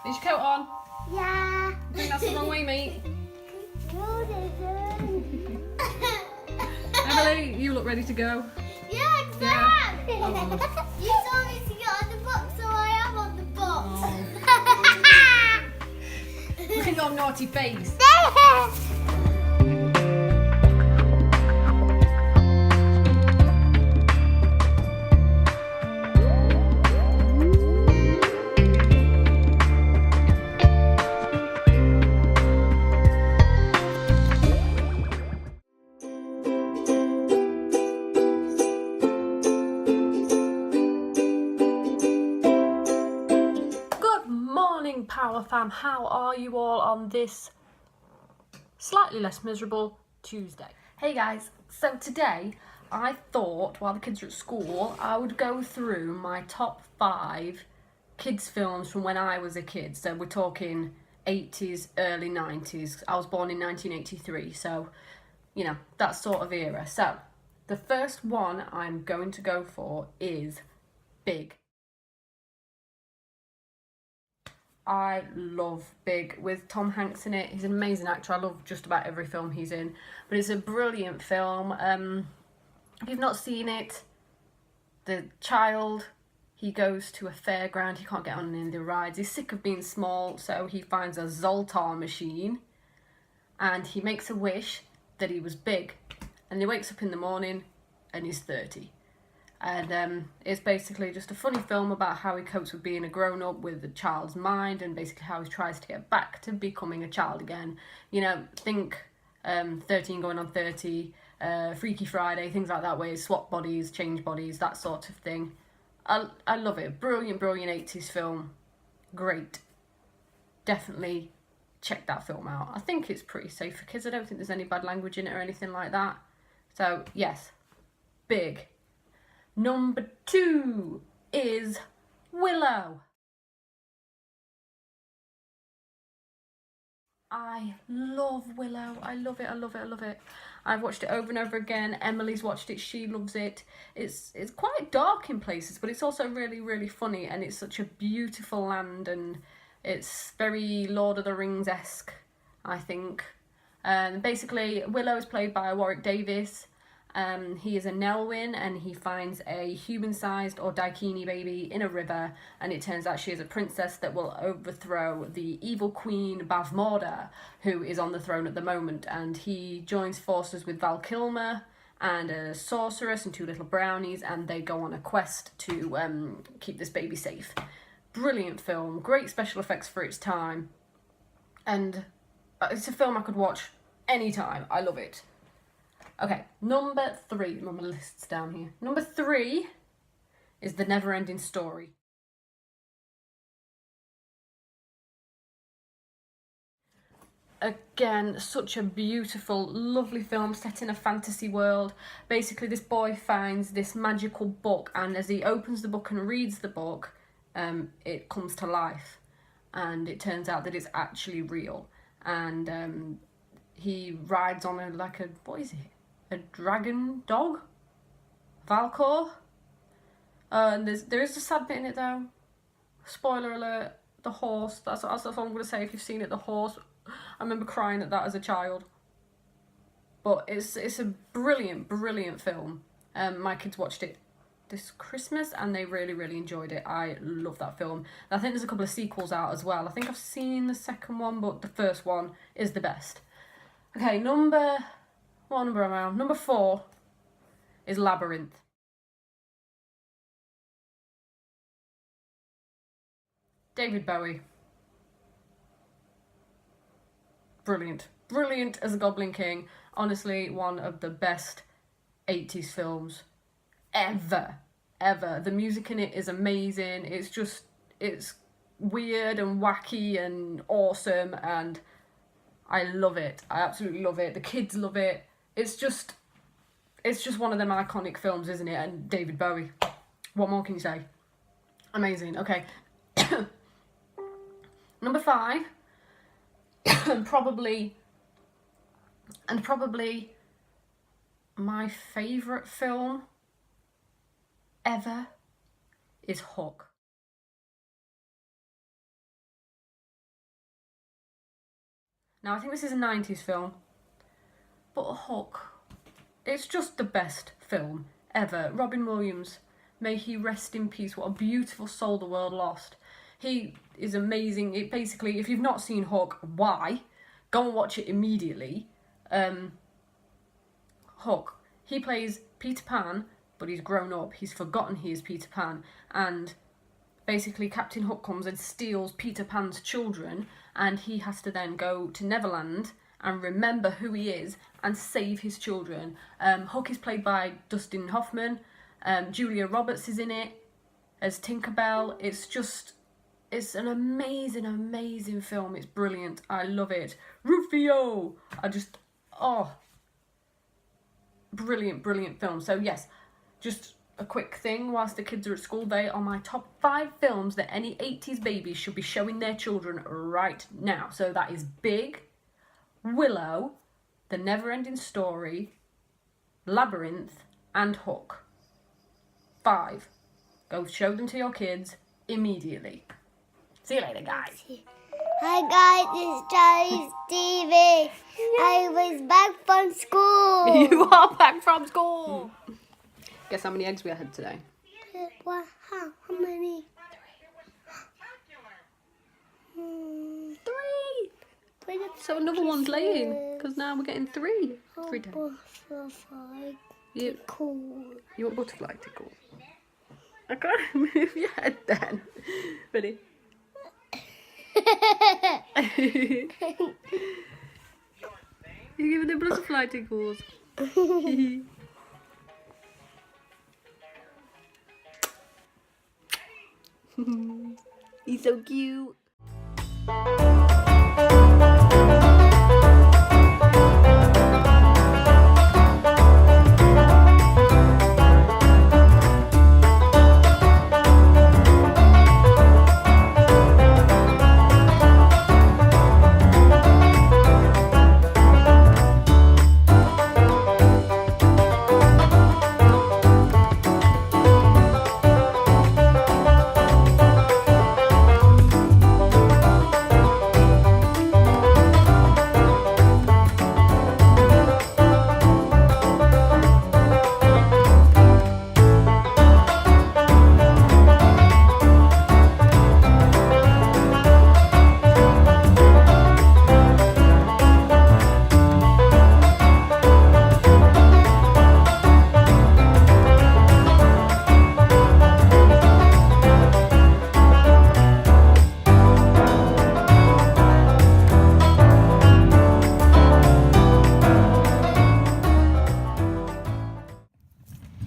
Is your coat on? Yeah. I think that's the wrong way, mate. Emily, you look ready to go. Yeah, exactly. Yeah. Oh. You told me to get on the box, so I am on the box. Look at your naughty face. Power fam, how are you all on this slightly less miserable Tuesday? Hey guys, so today I thought while the kids are at school I would go through my top 5 kids films from when I was a kid. So we're talking 80s, early 90s. I was born in 1983, so you know, that sort of era. So the first one I'm going to go for is Big. I love Big with Tom Hanks in it. He's an amazing actor. I love just about every film he's in. But it's a brilliant film. If you've not seen it, the child, he goes to a fairground. He can't get on any of the rides. He's sick of being small, so he finds a Zoltar machine. And he makes a wish that he was big. And he wakes up in the morning and he's 30. And it's basically just a funny film about how he copes with being a grown-up with a child's mind, and basically how he tries to get back to becoming a child again. You know, think 13 going on 30, Freaky Friday, things like that, where you swap bodies, change bodies, that sort of thing. I love it. Brilliant 80s film. Great. Definitely check that film out. I think it's pretty safe for kids. I don't think there's any bad language in it or anything like that. So, yes. Big. Number 2 is Willow. I love Willow. I love it. I've watched it over and over again. Emily's watched it. She loves it. It's quite dark in places, but it's also really, really funny, and it's such a beautiful land, and it's very Lord of the Rings-esque, I think. Basically, Willow is played by Warwick Davis. He is a Nelwyn, and he finds a human-sized or daikini baby in a river, and it turns out she is a princess that will overthrow the evil queen Bavmorda, who is on the throne at the moment. And he joins forces with Val Kilmer and a sorceress and 2 little brownies, and they go on a quest to keep this baby safe. Brilliant film, great special effects for its time, and it's a film I could watch anytime. I love it. Okay, number 3. My list's down here. Number 3 is The Never-Ending Story. Again, such a beautiful, lovely film set in a fantasy world. Basically, this boy finds this magical book, and as he opens the book and reads the book, it comes to life. And it turns out that it's actually real. And he rides on what is it? A dragon dog? Valcor? And there is a sad bit in it though. Spoiler alert, the horse. That's all I'm going to say. If you've seen it, the horse. I remember crying at that as a child. But it's a brilliant film. My kids watched it this Christmas and they really, really enjoyed it. I love that film. And I think there's a couple of sequels out as well. I think I've seen the second one, but the first one is the best. Okay, what number am I on? Number 4 is Labyrinth. David Bowie. Brilliant. Brilliant as a Goblin King. Honestly, one of the best 80s films ever. The music in it is amazing. It's weird and wacky and awesome, and I love it. I absolutely love it. The kids love it. It's just one of them iconic films, isn't it? And David Bowie. What more can you say? Amazing. Okay. Number 5. and probably my favourite film ever is Hook. Now, I think this is a 90s film, but Hook, it's just the best film ever. Robin Williams, may he rest in peace. What a beautiful soul the world lost. He is amazing. It basically, if you've not seen Hook, why? Go and watch it immediately. Hook, he plays Peter Pan, but he's grown up. He's forgotten he is Peter Pan. And basically Captain Hook comes and steals Peter Pan's children, and he has to then go to Neverland and remember who he is and save his children. Hook is played by Dustin Hoffman. Julia Roberts is in it as Tinkerbell. It's an amazing, amazing film. It's brilliant. I love it. Rufio! Brilliant, brilliant film. So yes, just a quick thing, whilst the kids are at school, they are my top 5 films that any 80s babies should be showing their children right now. So that is Big, Willow, The Never-Ending Story, Labyrinth, and Hook. 5. Go show them to your kids immediately. See you later, guys. Hi guys, it's Charlie Stevie. I was back from school. You are back from school. Guess how many eggs we had today? What? How many? 3. So another one's laying, because now we're getting 3. 3 days. Cool. You want butterfly tickles? I can't move your head then. Ready? You're giving them butterfly tickles. He's so cute.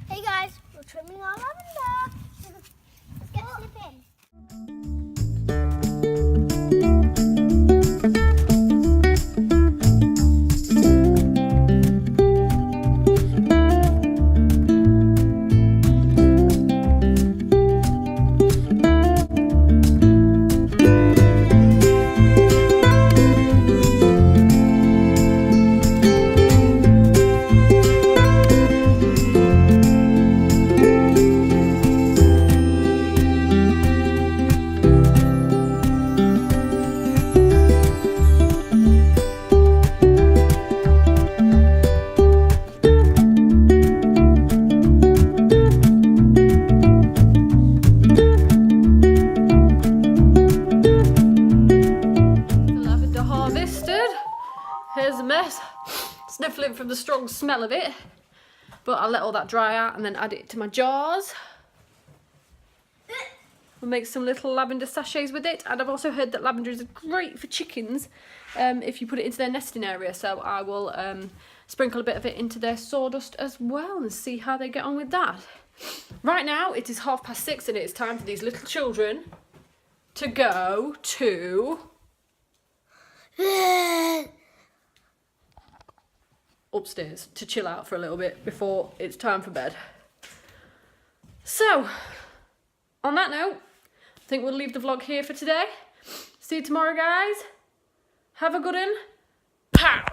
Hey guys, we're trimming our lavender. Let's get snipping. Here's a mess. Sniffling from the strong smell of it. But I'll let all that dry out and then add it to my jars. We'll make some little lavender sachets with it. And I've also heard that lavender is great for chickens if you put it into their nesting area. So I will sprinkle a bit of it into their sawdust as well and see how they get on with that. Right now it is 6:30 and it's time for these little children to go to upstairs to chill out for a little bit before it's time for bed. So, on that note, I think we'll leave the vlog here for today. See you tomorrow, guys. Have a good one. Pow!